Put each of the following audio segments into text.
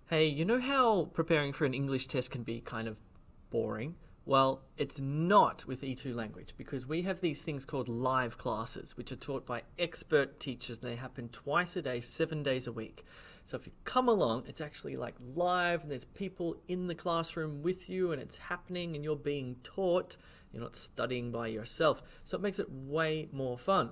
Hey, you know how preparing for an English test can be kind of boring? Well, it's not with E2 language because we have these things called live classes, which are taught by expert teachers and they happen twice a day, 7 days a week. So if you come along, it's actually like live and there's people in the classroom with you and it's happening and you're being taught. You're not studying by yourself. So it makes it way more fun.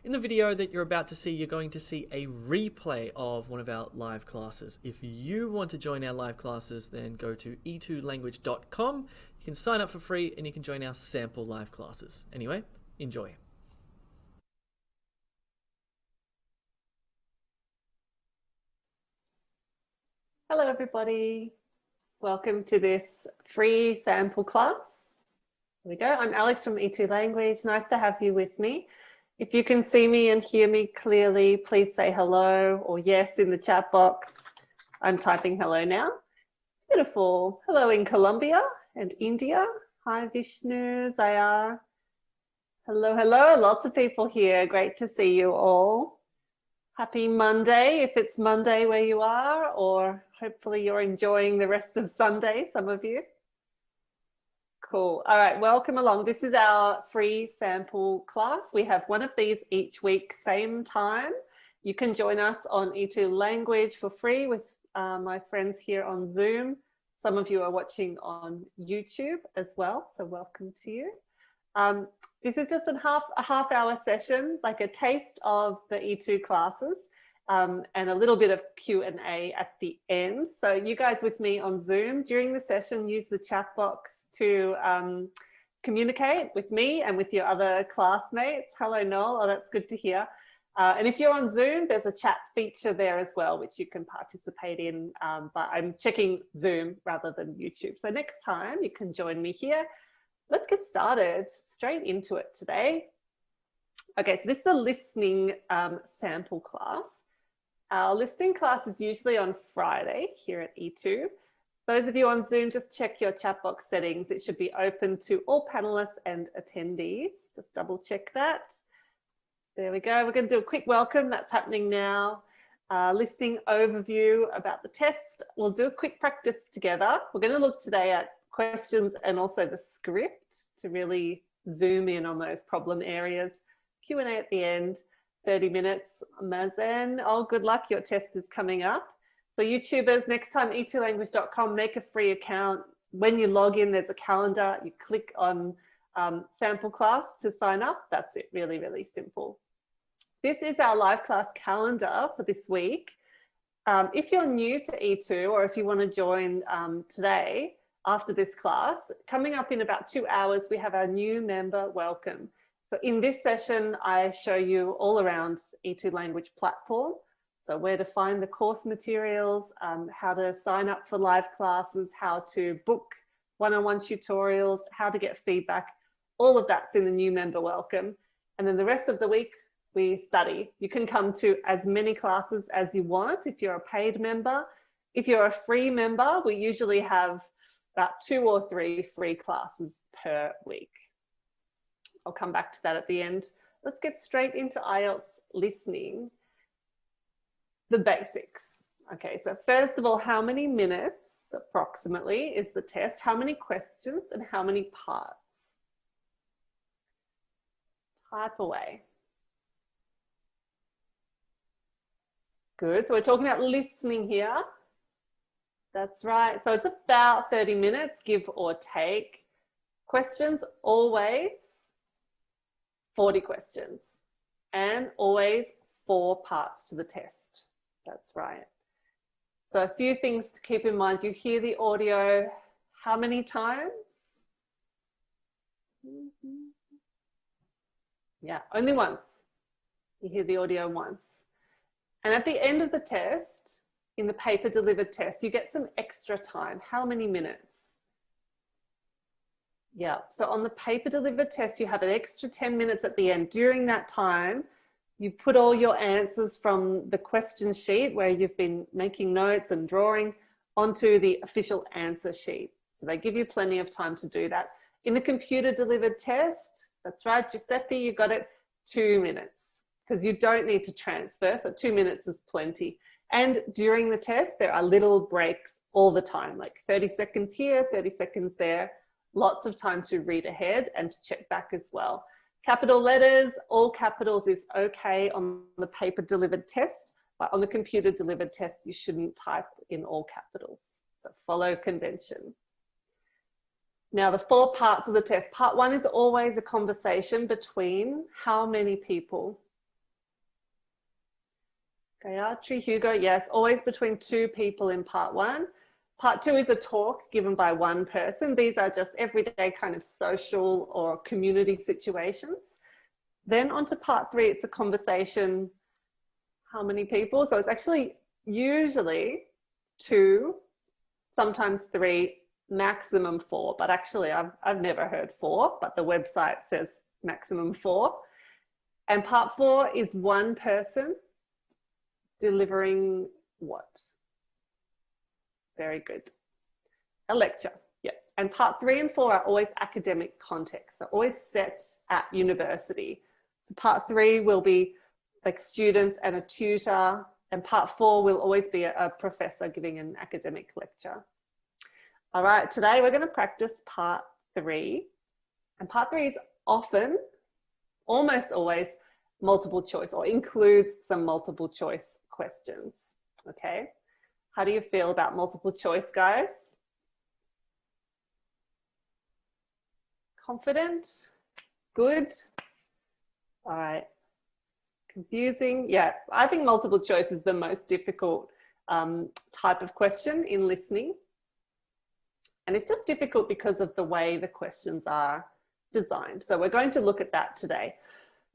In the video that you're about to see, you're going to see a replay of one of our live classes. If you want to join our live classes, then go to e2language.com. You can sign up for free and you can join our sample live classes. Anyway, enjoy. Hello everybody, welcome to this free sample class. Here we go. I'm Alex from E2 Language. Nice to have you with me. If you can see me and hear me clearly, please say hello or yes in the chat box. I'm typing hello now. Beautiful. Hello in Colombia and India. Hi Vishnu, Zayar. Hello, hello. Lots of people here. Great to see you all. Happy Monday if it's Monday where you are, or hopefully you're enjoying the rest of Sunday, some of you. Cool. All right, welcome along. This is our free sample class. We have one of these each week, same time. You can join us on E2 Language for free with my friends here on Zoom. Some of you are watching on YouTube as well, so welcome to you. This is just a half hour session, like a taste of the E2 classes, and a little bit of Q&A at the end. So you guys with me on Zoom during the session, use the chat box to communicate with me and with your other classmates. Hello, Noel. Oh, that's good to hear. And if you're on Zoom, there's a chat feature there as well, which you can participate in, but I'm checking Zoom rather than YouTube. So next time you can join me here. Let's get started straight into it today. Okay, so this is a listening sample class. Our listening class is usually on Friday here at E2. Those of you on Zoom, just check your chat box settings. It should be open to all panelists and attendees. Just double check that. There we go. We're going to do a quick welcome. That's happening now. Listening overview about the test. We'll do a quick practice together. We're going to look today at questions and also the script to really zoom in on those problem areas. Q&A at the end, 30 minutes. Mazen, oh, good luck. Your test is coming up. So YouTubers, next time e2language.com, make a free account. When you log in, there's a calendar. You click on sample class to sign up. That's it. Really, really simple. This is our live class calendar for this week. If you're new to E2 or if you want to join today, after this class, coming up in about 2 hours, we have our new member welcome. So in this session, I show you all around E2 Language platform. So where to find the course materials, how to sign up for live classes, how to book one-on-one tutorials, how to get feedback. All of that's in the new member welcome. And then the rest of the week, we study. You can come to as many classes as you want if you're a paid member. If you're a free member, we usually have about 2 or 3 free classes per week. I'll come back to that at the end. Let's get straight into IELTS listening. The basics. Okay, so first of all, how many minutes approximately is the test? How many questions and how many parts? Type away. Good. So we're talking about listening here. That's right. So it's about 30 minutes, give or take. Questions always 40 questions, and always 4 parts to the test. That's right. So a few things to keep in mind. You hear the audio how many times? Yeah, only once. You hear the audio once. And at the end of the test, in the paper delivered test, you get some extra time. How many minutes? Yeah, so on the paper delivered test, you have an extra 10 minutes at the end. During that time, you put all your answers from the question sheet where you've been making notes and drawing onto the official answer sheet. So they give you plenty of time to do that. In the computer delivered test, that's right, Giuseppe, you got it 2 minutes because you don't need to transfer. So 2 minutes is plenty. And during the test, there are little breaks all the time, like 30 seconds here, 30 seconds there. Lots of time to read ahead and to check back as well. Capital letters, all capitals is okay on the paper delivered test, but on the computer delivered test, you shouldn't type in all capitals. So follow convention. Now the 4 parts of the test. Part 1 is always a conversation between how many people? Gayatri, Hugo, yes, always between 2 people in part 1. Part 2 is a talk given by 1 person. These are just everyday kind of social or community situations. Then on to part 3, it's a conversation, how many people? So it's actually usually 2, sometimes 3, maximum 4, but actually I've never heard 4, but the website says maximum 4. And part 4 is 1 person delivering what? Very good. A lecture, yeah. And part 3 and 4 are always academic context, so always set at university. So part 3 will be like students and a tutor, and part 4 will always be a professor giving an academic lecture. All right, today we're going to practice part 3. And part 3 is often, almost always, multiple choice or includes some multiple choice questions, okay? How do you feel about multiple choice, guys? Confident? Good? All right. Confusing? Yeah, I think multiple choice is the most difficult type of question in listening. And it's just difficult because of the way the questions are designed. So we're going to look at that today.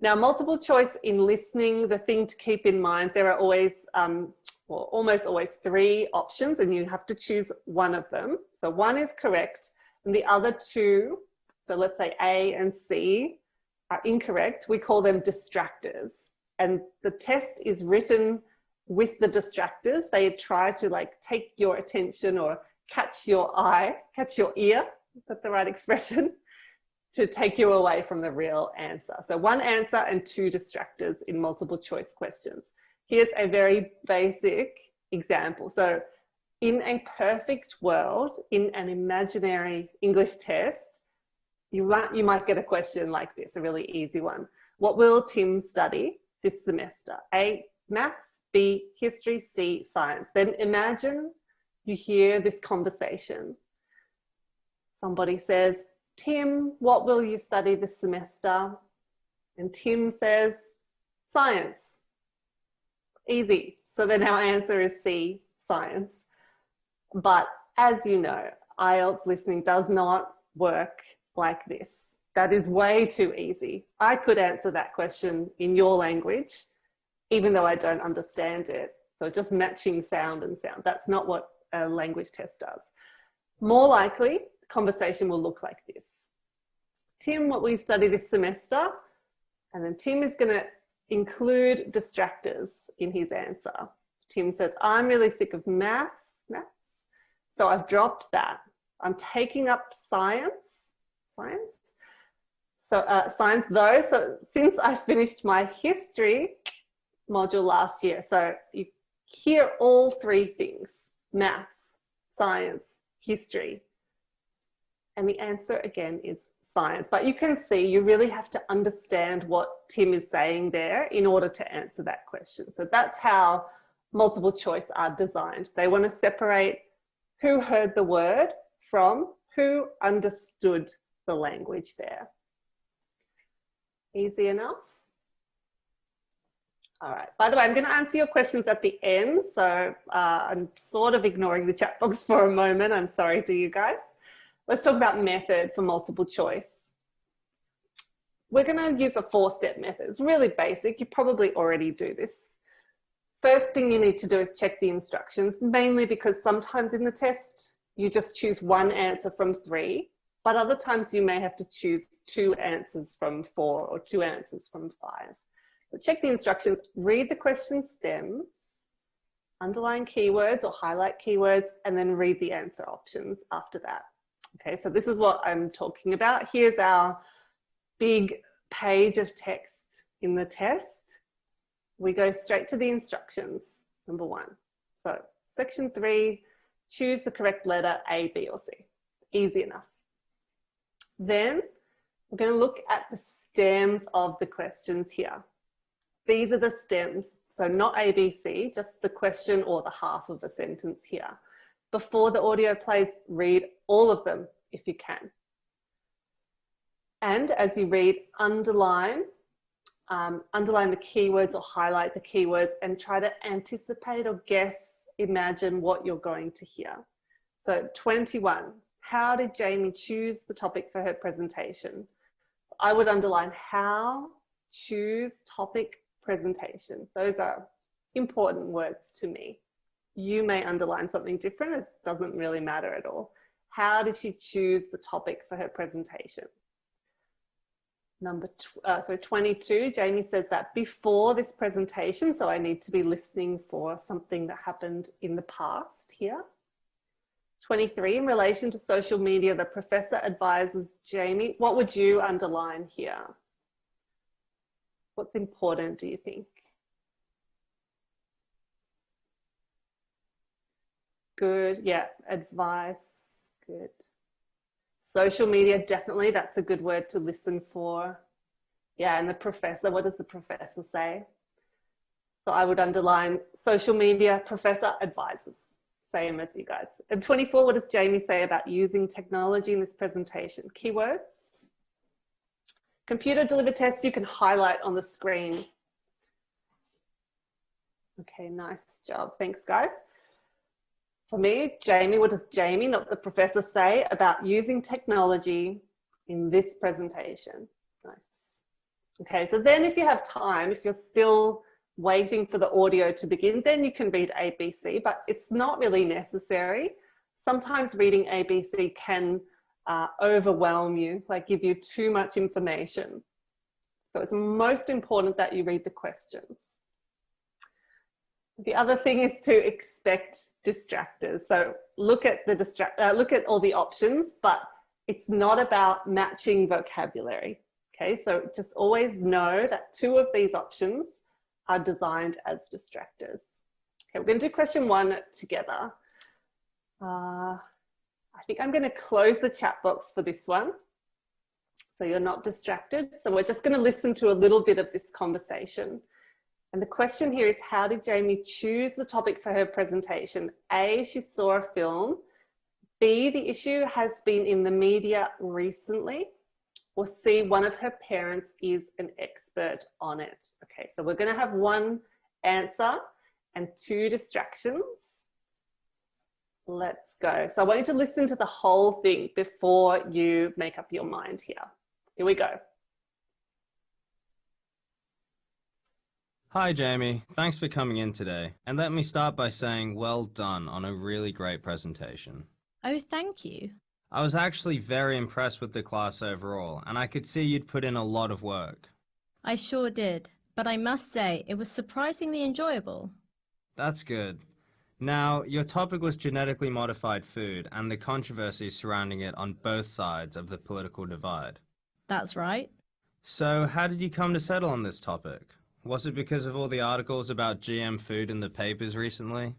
Now, multiple choice in listening, the thing to keep in mind, there are always, well, almost always 3 options and you have to choose one of them. So 1 is correct and the other 2, so let's say A and C, are incorrect. We call them distractors. And the test is written with the distractors. They try to like take your attention or catch your eye, catch your ear, is that the right expression? To take you away from the real answer. So 1 answer and 2 distractors in multiple choice questions. Here's a very basic example. So in a perfect world, in an imaginary English test, you might get a question like this, a really easy one. What will Tim study this semester? A, maths, B, history, C, science. Then imagine you hear this conversation. Somebody says, Tim, what will you study this semester? And Tim says, science. Easy. So then our answer is C, science. But as you know, IELTS listening does not work like this. That is way too easy. I could answer that question in your language, even though I don't understand it. So just matching sound and sound. That's not what a language test does. More likely, conversation will look like this. Tim, what will you study this semester? And then Tim is going to include distractors in his answer. Tim says, I'm really sick of maths. So I've dropped that. I'm taking up science. So science though, so since I finished my history module last year, so you hear all 3 things, maths, science, history. And the answer again is science. But you can see you really have to understand what Tim is saying there in order to answer that question. So that's how multiple choice are designed. They want to separate who heard the word from who understood the language there. Easy enough? All right. By the way, I'm going to answer your questions at the end. So I'm sort of ignoring the chat box for a moment. I'm sorry to you guys. Let's talk about method for multiple choice. We're going to use a 4-step method. It's really basic. You probably already do this. First thing you need to do is check the instructions, mainly because sometimes in the test, you just choose one answer from 3, but other times you may have to choose 2 answers from 4 or 2 answers from 5. But check the instructions, read the question stems, underline keywords or highlight keywords, and then read the answer options after that. Okay, so this is what I'm talking about. Here's our big page of text in the test. We go straight to the instructions, number 1. So section 3, choose the correct letter A, B, or C. Easy enough. Then we're going to look at the stems of the questions here. These are the stems, so not A, B, C, just the question or the half of a sentence here. Before the audio plays, read all of them if you can. And as you read, underline the keywords or highlight the keywords and try to anticipate or guess, imagine what you're going to hear. So 21, how did Jamie choose the topic for her presentation? I would underline how, choose, topic, presentation. Those are important words to me. You may underline something different. It doesn't really matter at all. How did she choose the topic for her presentation? 22, Jamie says that before this presentation, so I need to be listening for something that happened in the past here. 23, in relation to social media, the professor advises Jamie. What would you underline here? What's important, do you think? Good, yeah, advice, good. Social media, definitely, that's a good word to listen for. Yeah, and the professor, what does the professor say? So I would underline social media, professor advises, same as you guys. And 24, what does Jamie say about using technology in this presentation? Keywords. Computer delivered test, you can highlight on the screen. Okay, nice job, thanks guys. For me, Jamie, what does Jamie, not the professor, say about using technology in this presentation? Nice. Okay, so then if you have time, if you're still waiting for the audio to begin, then you can read ABC, but it's not really necessary. Sometimes reading ABC can overwhelm you, like give you too much information. So it's most important that you read the questions. The other thing is to expect distractors. So look at all the options, but it's not about matching vocabulary. Okay, so just always know that 2 of these options are designed as distractors. Okay, we're going to do question 1 together. I think I'm going to close the chat box for this one, so you're not distracted. So we're just going to listen to a little bit of this conversation. And the question here is, how did Jamie choose the topic for her presentation? A, she saw a film. B, the issue has been in the media recently. Or C, one of her parents is an expert on it. Okay, so we're going to have 1 answer and 2 distractions. Let's go. So I want you to listen to the whole thing before you make up your mind here. Here we go. Hi Jamie, thanks for coming in today. And let me start by saying well done on a really great presentation. Oh, thank you. I was actually very impressed with the class overall, and I could see you'd put in a lot of work. I sure did, but I must say it was surprisingly enjoyable. That's good. Now, your topic was genetically modified food and the controversies surrounding it on both sides of the political divide. That's right. So, how did you come to settle on this topic? Was it because of all the articles about GM food in the papers recently?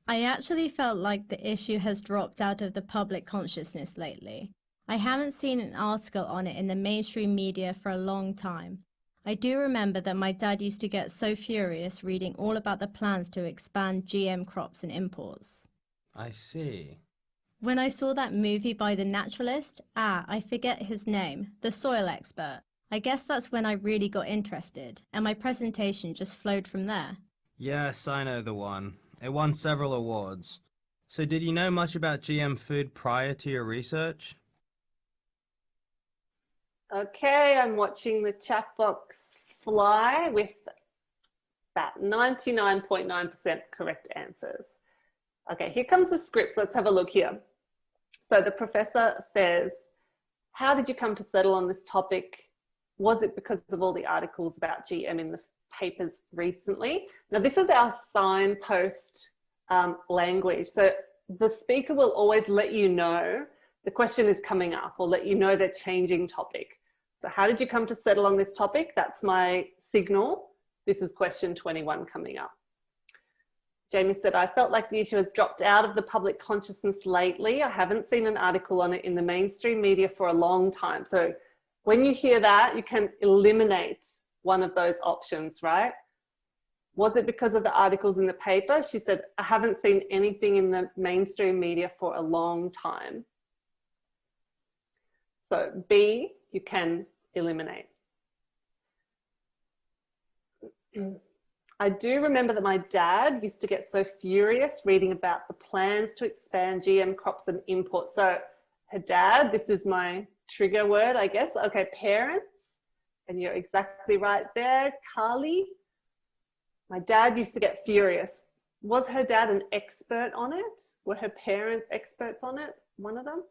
I actually felt like the issue has dropped out of the public consciousness lately. I haven't seen an article on it in the mainstream media for a long time. I do remember that my dad used to get so furious reading all about the plans to expand GM crops and imports. I see. When I saw that movie by the naturalist, I forget his name, the soil expert, I guess that's when I really got interested, and my presentation just flowed from there. Yes, I know the one. It won several awards. So did you know much about GM food prior to your research? Okay, I'm watching the chat box fly with that 99.9% correct answers. Okay, here comes the script. Let's have a look here. So the professor says, how did you come to settle on this topic? Was it because of all the articles about GM in the papers recently? Now, this is our signpost language. So the speaker will always let you know the question is coming up or let you know they're changing topic. So how did you come to settle on this topic? That's my signal. This is question 21 coming up. Jamie said, I felt like the issue has dropped out of the public consciousness lately. I haven't seen an article on it in the mainstream media for a long time. So when you hear that, you can eliminate one of those options, right? Was it because of the articles in the paper? She said, I haven't seen anything in the mainstream media for a long time. So B, you can eliminate. I do remember that my dad used to get so furious reading about the plans to expand GM crops and imports. So her dad, this is my trigger word, I guess. Okay, parents, and you're exactly right there, Carly. My dad used to get furious. Was her dad an expert on it? Were her parents experts on it? One of them?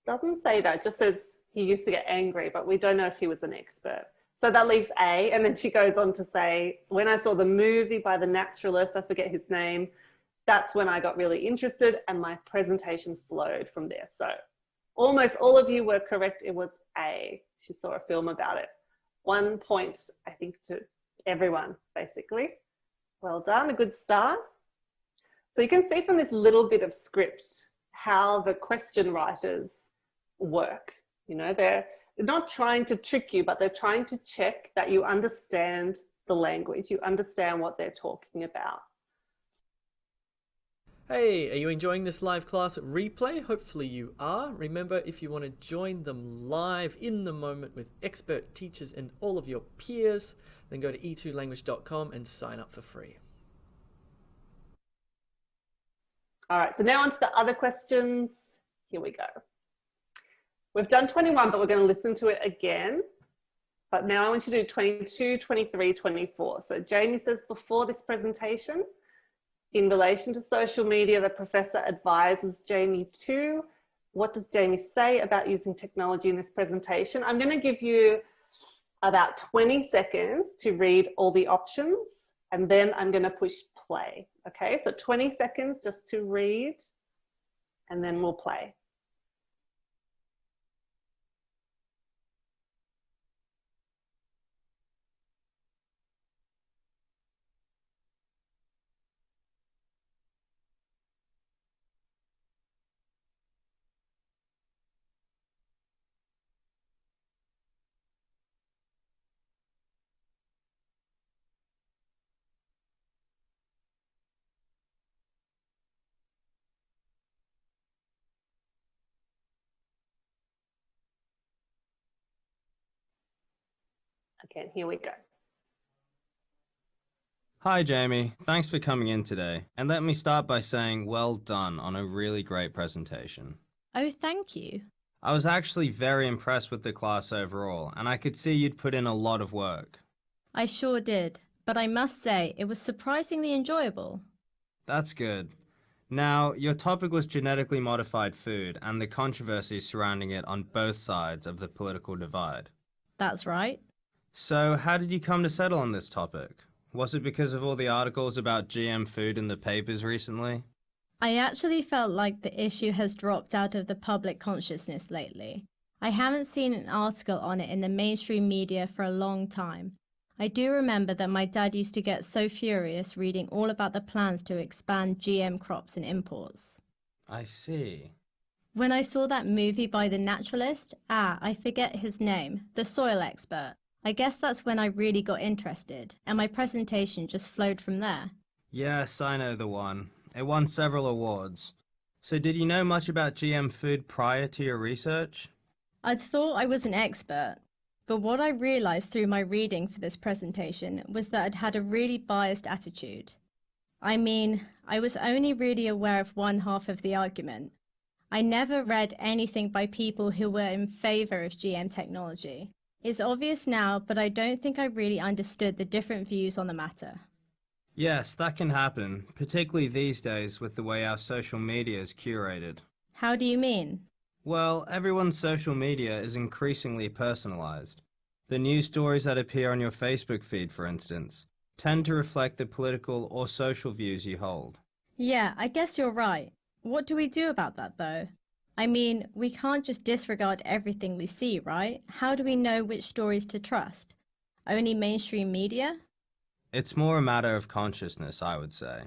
Doesn't say that, it just says he used to get angry, but we don't know if he was an expert. So that leaves A, and then she goes on to say, when I saw the movie by the naturalist, I forget his name, that's when I got really interested and my presentation flowed from there. So almost all of you were correct. It was A. She saw a film about it. 1 point, I think, to everyone, basically. Well done, a good start. So you can see from this little bit of script how the question writers work. You know, they're not trying to trick you, but they're trying to check that you understand the language, you understand what they're talking about. Hey, are you enjoying this live class replay? Hopefully you are. Remember, if you want to join them live in the moment with expert teachers and all of your peers, then go to e2language.com and sign up for free. All right, so now on to the other questions. Here we go. We've done 21, but we're going to listen to it again. But now I want you to do 22, 23, 24. So Jamie says, before this presentation, in relation to social media, the professor advises Jamie to. What does Jamie say about using technology in this presentation? I'm going to give you about 20 seconds to read all the options, and then I'm going to push play. Okay, so 20 seconds just to read, and then we'll play. Again, here we go. Hi Jamie, thanks for coming in today. And let me start by saying well done on a really great presentation. Oh, thank you. I was actually very impressed with the class overall, and I could see you'd put in a lot of work. I sure did, but I must say it was surprisingly enjoyable. That's good. Now, your topic was genetically modified food and the controversies surrounding it on both sides of the political divide. That's right. So, how did you come to settle on this topic? Was it because of all the articles about GM food in the papers recently? I actually felt like the issue has dropped out of the public consciousness lately. I haven't seen an article on it in the mainstream media for a long time. I do remember that my dad used to get so furious reading all about the plans to expand GM crops and imports. I see. When I saw that movie by the naturalist, I forget his name, the soil expert. I guess that's when I really got interested, and my presentation just flowed from there. Yes, I know the one. It won several awards. So did you know much about GM food prior to your research? I'd thought I was an expert, but what I realized through my reading for this presentation was that I'd had a really biased attitude. I mean, I was only really aware of one half of the argument. I never read anything by people who were in favor of GM technology. It's obvious now, but I don't think I really understood the different views on the matter. Yes, that can happen, particularly these days with the way our social media is curated. How do you mean? Well, everyone's social media is increasingly personalized. The news stories that appear on your Facebook feed, for instance, tend to reflect the political or social views you hold. Yeah, I guess you're right. What do we do about that, though? I mean, we can't just disregard everything we see, right? How do we know which stories to trust? Only mainstream media? It's more a matter of consciousness, I would say.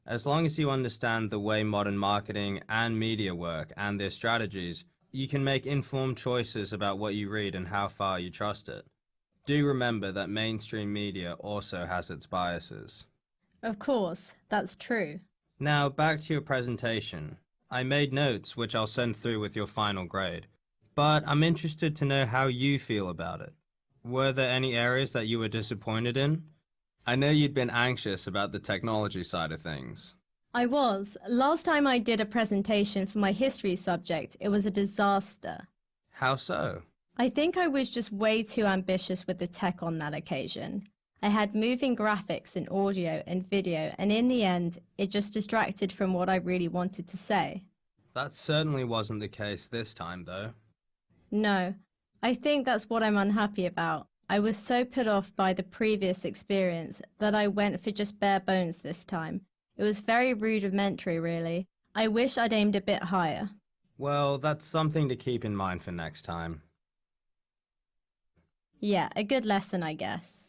As long as you understand the way modern marketing and media work and their strategies, you can make informed choices about what you read and how far you trust it. Do remember that mainstream media also has its biases. Of course, that's true. Now, back to your presentation. I made notes which I'll send through with your final grade, but I'm interested to know how you feel about it. Were there any areas that you were disappointed in? I know you'd been anxious about the technology side of things. I was. Last time I did a presentation for my history subject, it was a disaster. How so? I think I was just way too ambitious with the tech on that occasion. I had moving graphics and audio and video, and in the end, it just distracted from what I really wanted to say. That certainly wasn't the case this time, though. No, I think that's what I'm unhappy about. I was so put off by the previous experience that I went for just bare bones this time. It was very rudimentary, really. I wish I'd aimed a bit higher. Well, that's something to keep in mind for next time. Yeah, a good lesson, I guess.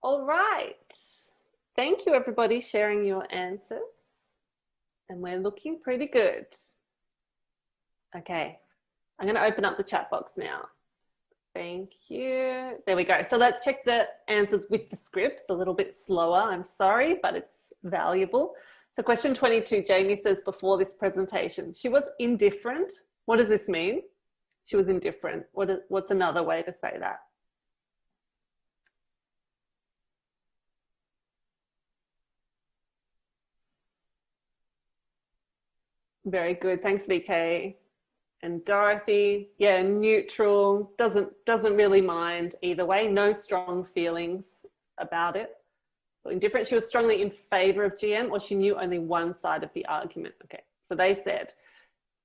All right. Thank you, everybody, sharing your answers. And we're looking pretty good. Okay, I'm going to open up the chat box now. Thank you. There we go. So let's check the answers with the scripts. A little bit slower, I'm sorry, but it's valuable. So question 22, Jamie says before this presentation, she was indifferent. What does this mean? She was indifferent. What's another way to say that? Very good. Thanks, VK. And Dorothy, yeah, neutral, doesn't really mind either way. No strong feelings about it. So indifferent, she was strongly in favor of GM, or she knew only one side of the argument. Okay, so they said,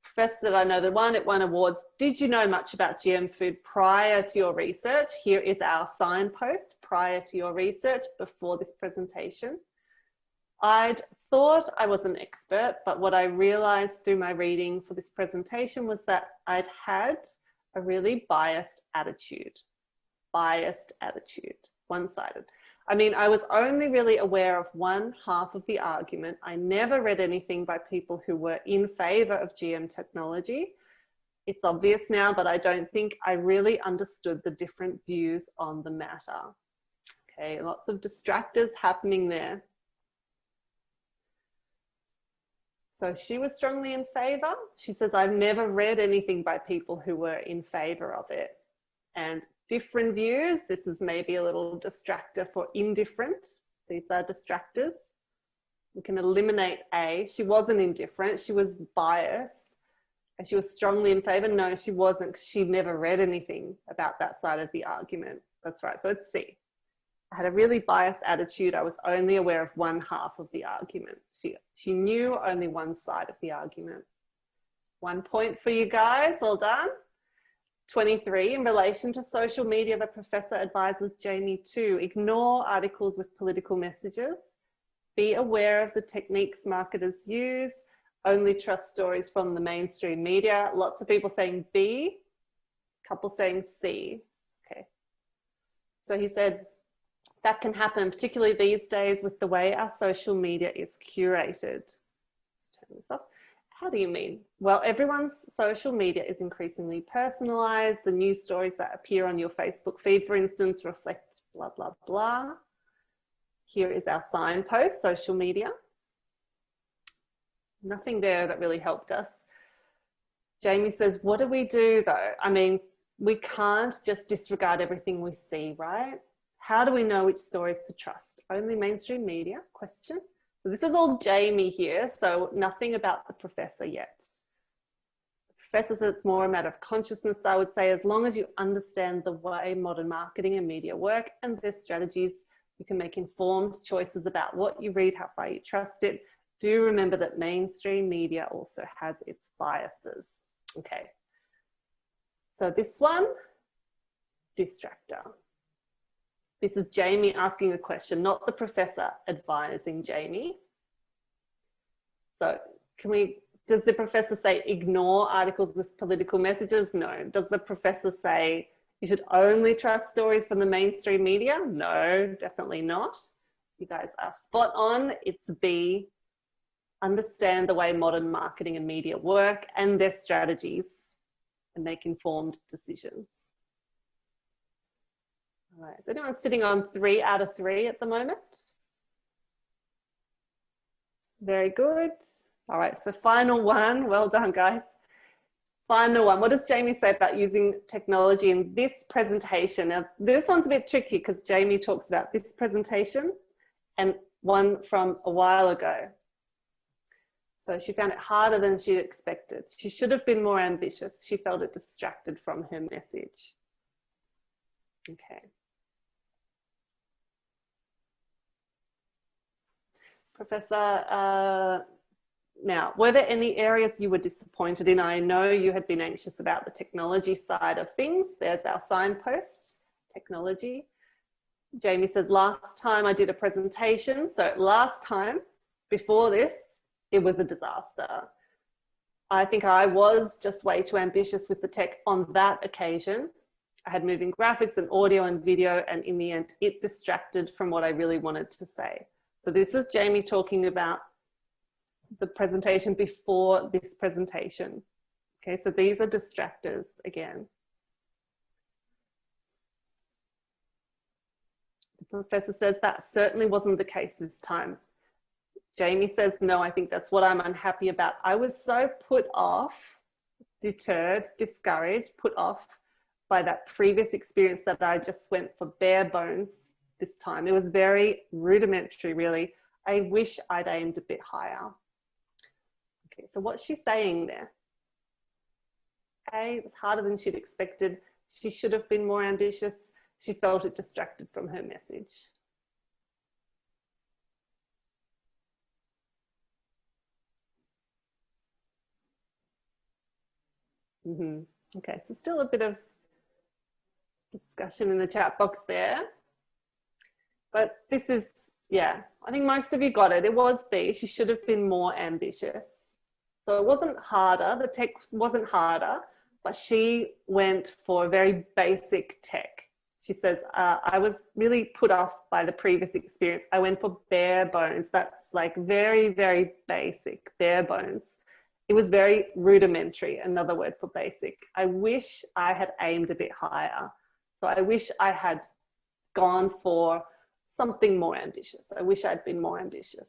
Professor said, I know the one, it won awards. Did you know much about GM food prior to your research? Here is our signpost prior to your research before this presentation. I'd thought I was an expert, but what I realized through my reading for this presentation was that I'd had a really biased attitude, one-sided. I mean, I was only really aware of one half of the argument. I never read anything by people who were in favor of GM technology. It's obvious now, but I don't think I really understood the different views on the matter. Okay, lots of distractors happening there. So she was strongly in favor. She says, I've never read anything by people who were in favor of it. And different views, this is maybe a little distractor for indifferent. These are distractors. We can eliminate A. She wasn't indifferent, she was biased. And she was strongly in favor. No, she wasn't, because she'd never read anything about that side of the argument. That's right, so it's C. I had a really biased attitude. I was only aware of one half of the argument. She knew only one side of the argument. 1 point for you guys, well done. 23, in relation to social media, the professor advises Jamie to ignore articles with political messages, be aware of the techniques marketers use, only trust stories from the mainstream media. Lots of people saying B, a couple saying C. Okay. So he said, that can happen, particularly these days with the way our social media is curated. Let's Turn this off. How do you mean? Well, everyone's social media is increasingly personalized. The news stories that appear on your Facebook feed, for instance, reflect blah, blah, blah. Here is our signpost, social media. Nothing there that really helped us. Jamie says, what do we do though? I mean, we can't just disregard everything we see, right? How do we know which stories to trust? Only mainstream media? Question. So this is all Jamie here, so nothing about the professor yet. The professor says it's more a matter of consciousness. I would say as long as you understand the way modern marketing and media work and their strategies, you can make informed choices about what you read, how far you trust it. Do remember that mainstream media also has its biases. Okay. So this one, distractor. This is Jamie asking a question, not the professor advising Jamie. So does the professor say ignore articles with political messages? No. Does the professor say you should only trust stories from the mainstream media? No, definitely not. You guys are spot on. It's B, understand the way modern marketing and media work and their strategies and make informed decisions. All right, is anyone sitting on 3 out of 3 at the moment? Very good. All right, so final one. Well done, guys. Final one. What does Jamie say about using technology in this presentation? Now, this one's a bit tricky because Jamie talks about this presentation and one from a while ago. So she found it harder than she'd expected. She should have been more ambitious. She felt it distracted from her message. Okay. Professor, now, were there any areas you were disappointed in? I know you had been anxious about the technology side of things. There's our signpost, technology. Jamie says, last time I did a presentation, so last time, before this, it was a disaster. I think I was just way too ambitious with the tech on that occasion. I had moving graphics and audio and video, and in the end, it distracted from what I really wanted to say. So this is Jamie talking about the presentation before this presentation. Okay, so these are distractors again. The professor says that certainly wasn't the case this time. Jamie says, no, I think that's what I'm unhappy about. I was so put off, deterred, discouraged, put off by that previous experience that I just went for bare bones this time. It was very rudimentary, really. I wish I'd aimed a bit higher. Okay, so what's she saying there? A, it was harder than she'd expected. She should have been more ambitious. She felt it distracted from her message. Okay, so still a bit of discussion in the chat box there. But this is, yeah, I think most of you got it. It was B. She should have been more ambitious. So it wasn't harder. The tech wasn't harder, but she went for very basic tech. She says, I was really put off by the previous experience. I went for bare bones. That's like very, very basic, bare bones. It was very rudimentary, another word for basic. I wish I had aimed a bit higher. So I wish I had gone for something more ambitious. I wish I'd been more ambitious.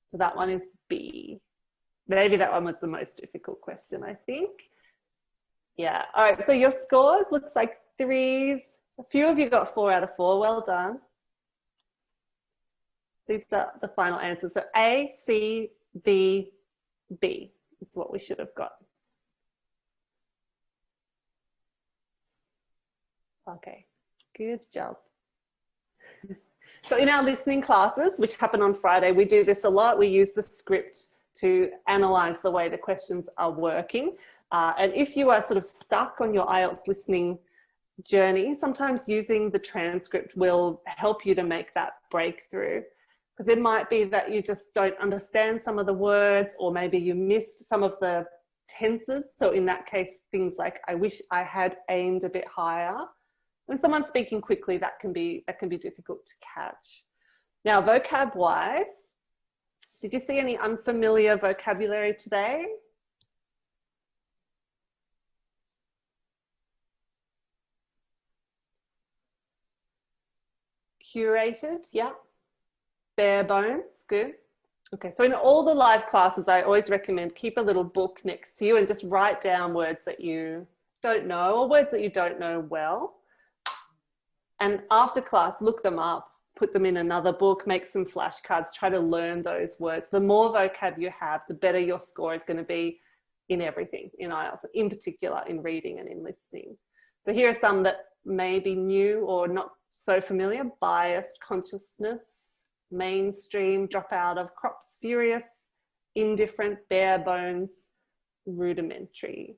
So that one is B. Maybe that one was the most difficult question, I think. Yeah, all right, so your scores looks like 3s. A few of you got 4 out of 4, well done. These are the final answers. So A, C, B, B is what we should have got. Okay, good job. So in our listening classes, which happen on Friday, we do this a lot. We use the script to analyze the way the questions are working. And if you are sort of stuck on your IELTS listening journey, sometimes using the transcript will help you to make that breakthrough. Because it might be that you just don't understand some of the words, or maybe you missed some of the tenses. So in that case, things like, I wish I had aimed a bit higher. When someone's speaking quickly, that can be difficult to catch. Now, vocab wise, Did you see any unfamiliar vocabulary today? Curated, yeah. Bare bones, good. Okay, so in all the live classes, I always recommend keep a little book next to you and just write down words that you don't know or words that you don't know well. And after class, look them up, put them in another book, make some flashcards, try to learn those words. The more vocab you have, the better your score is going to be in everything, in IELTS, in particular in reading and in listening. So here are some that may be new or not so familiar. Biased consciousness, mainstream, drop out of, crops furious, indifferent, bare bones, rudimentary.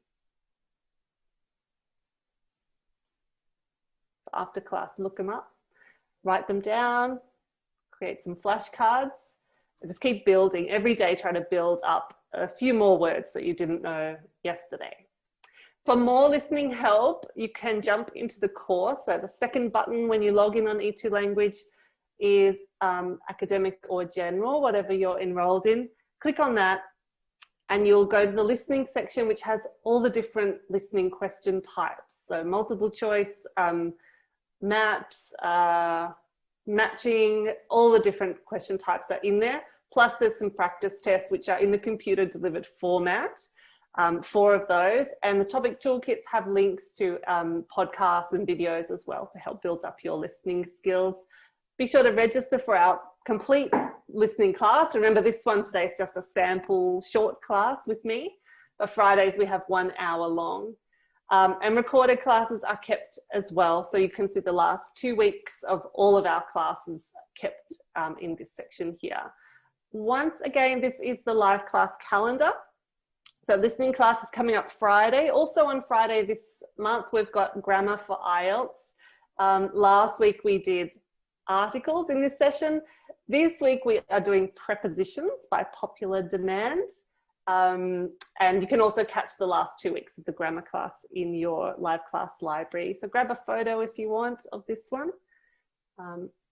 So after class, look them up, write them down, create some flashcards, and just keep building. Every day, try to build up a few more words that you didn't know yesterday. For more listening help, you can jump into the course. So the second button when you log in on E2 Language is academic or general, whatever you're enrolled in. Click on that and you'll go to the listening section, which has all the different listening question types. So multiple choice, maps, matching, all the different question types are in there. Plus there's some practice tests which are in the computer delivered format. 4 of those, and the topic toolkits have links to podcasts and videos as well to help build up your listening skills. Be sure to register for our complete listening class. Remember, this one today is just a sample short class with me, but Fridays we have 1 hour long. And recorded classes are kept as well, so you can see the last 2 weeks of all of our classes kept in this section here. Once again, this is the live class calendar. So listening class is coming up Friday. Also on Friday this month, we've got grammar for IELTS. Last week we did articles in this session. This week we are doing prepositions by popular demand. And you can also catch the last 2 weeks of the grammar class in your live class library. So grab a photo if you want of this one.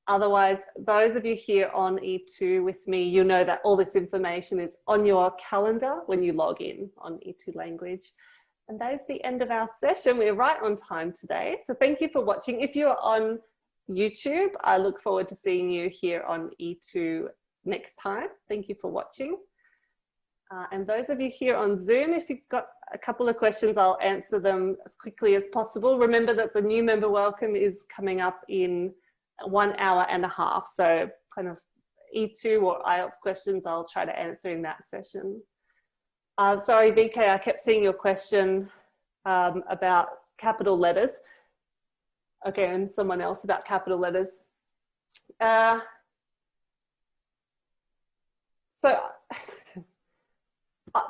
Otherwise, those of you here on E2 with me, you know that all this information is on your calendar when you log in on E2 Language. And that is the end of our session. We're right on time today. So thank you for watching. If you're on YouTube, I look forward to seeing you here on E2 next time. Thank you for watching. And those of you here on Zoom, if you've got a couple of questions, I'll answer them as quickly as possible. Remember that the new member welcome is coming up in 1 hour and a half. So kind of E2 or IELTS questions I'll try to answer in that session. Sorry, VK, I kept seeing your question about capital letters. Okay, and someone else about capital letters. So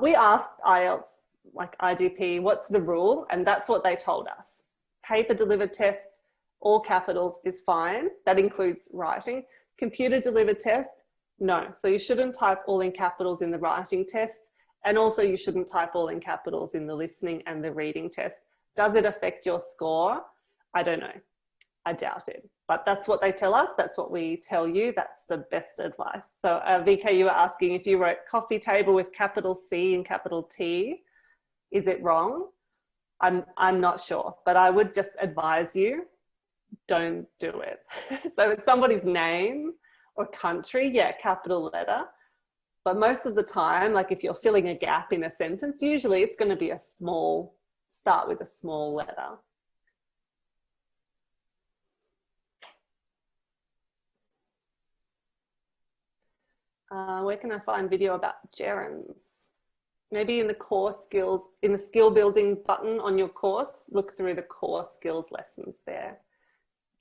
we asked IELTS, like IDP, what's the rule? And that's what they told us. Paper delivered test, all capitals is fine. That includes writing. Computer delivered test, no. So you shouldn't type all in capitals in the writing test. And also you shouldn't type all in capitals in the listening and the reading test. Does it affect your score? I don't know. I doubt it. But that's what they tell us. That's what we tell you. That's the best advice. So VK, you were asking if you wrote coffee table with capital C and capital T, is it wrong? I'm not sure, but I would just advise you, don't do it. So it's somebody's name or country, yeah, capital letter. But most of the time, like if you're filling a gap in a sentence, usually it's going to be a small, start with a small letter. Where can I find video about gerunds? Maybe in the core skills, in the skill building button on your course, look through the core skills lessons there.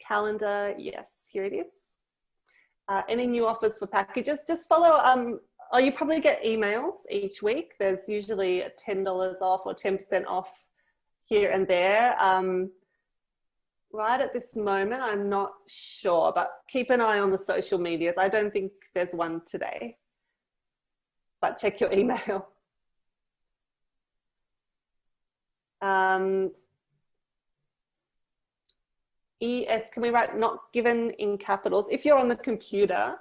Calendar, yes, here it is. Any new offers for packages? Just follow, oh, you probably get emails each week. There's usually $10 off or 10% off here and there. Right at this moment, I'm not sure, but keep an eye on the social medias. I don't think there's one today, but check your email. ES, can we write not given in capitals? If you're on the computer,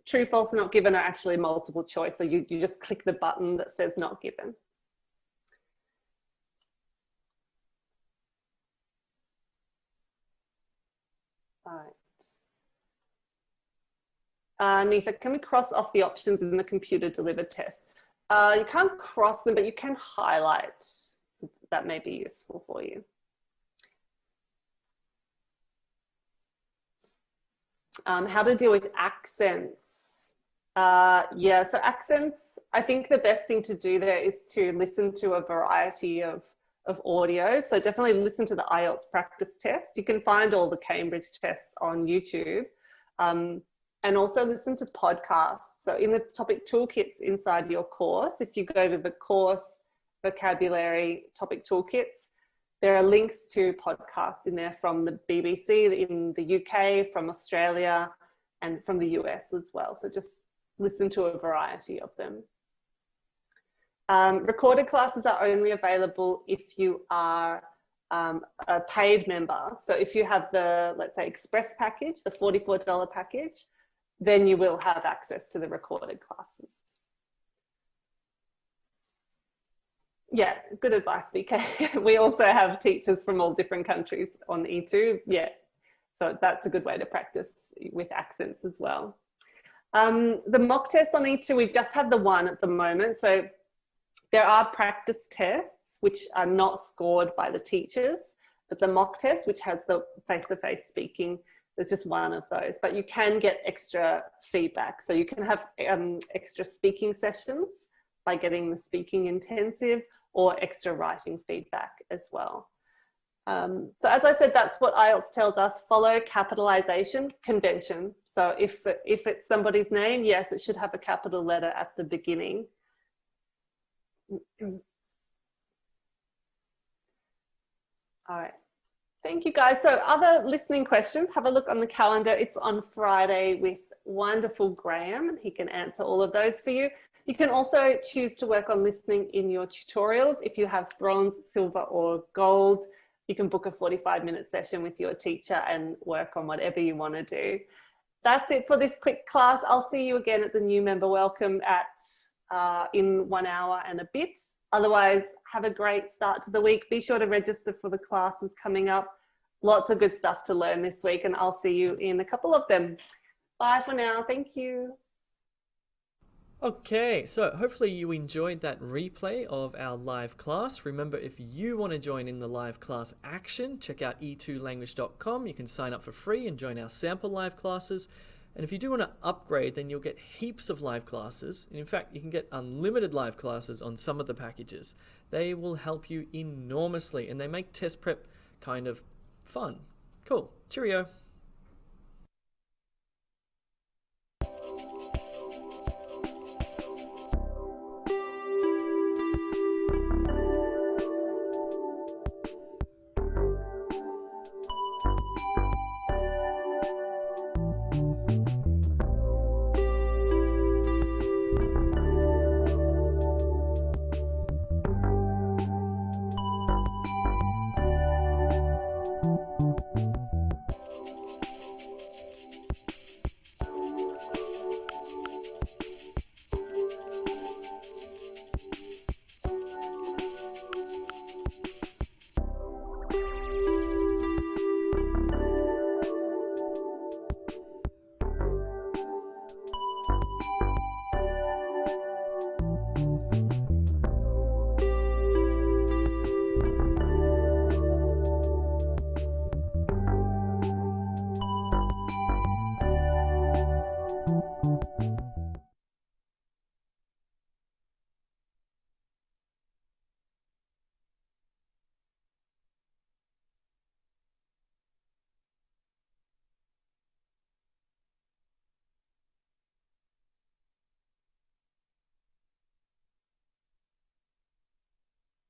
true, false, and not given are actually multiple choice. So you just click the button that says not given. All right. Neetha, can we cross off the options in the computer delivered test? You can't cross them, but you can highlight. So that may be useful for you. How to deal with accents. Yeah, so accents, I think the best thing to do there is to listen to a variety of audio. So definitely listen to the IELTS practice test. You can find all the Cambridge tests on YouTube. And also listen to podcasts. So in the topic toolkits inside your course, if you go to the course vocabulary topic toolkits, there are links to podcasts in there from the BBC in the UK, from Australia, and from the US as well. So just listen to a variety of them. Recorded classes are only available if you are a paid member. So if you have the, let's say, Express package, the $44 package, then you will have access to the recorded classes. Yeah, good advice, VK. We also have teachers from all different countries on E2. Yeah, so that's a good way to practice with accents as well. The mock tests on E2, we just have the one at the moment. So there are practice tests which are not scored by the teachers, but the mock test, which has the face-to-face speaking, there's just one of those, but you can get extra feedback. So you can have extra speaking sessions by getting the speaking intensive, or extra writing feedback as well. So as I said, that's what IELTS tells us: follow capitalization convention. So if it's somebody's name, yes, it should have a capital letter at the beginning. All right. Thank you, guys. So other listening questions, have a look on the calendar. It's on Friday with wonderful Graham, and he can answer all of those for you. You can also choose to work on listening in your tutorials. If you have bronze, silver, or gold, you can book a 45-minute session with your teacher and work on whatever you want to do. That's it for this quick class. I'll see you again at the new member welcome in 1 hour and a bit. Otherwise, have a great start to the week. Be sure to register for the classes coming up. Lots of good stuff to learn this week, and I'll see you in a couple of them. Bye for now. Thank you. Okay, so hopefully you enjoyed that replay of our live class. Remember, if you want to join in the live class action, check out e2language.com. You can sign up for free and join our sample live classes. And if you do want to upgrade, then you'll get heaps of live classes. And in fact, you can get unlimited live classes on some of the packages. They will help you enormously, and they make test prep kind of fun. Cool. Cheerio.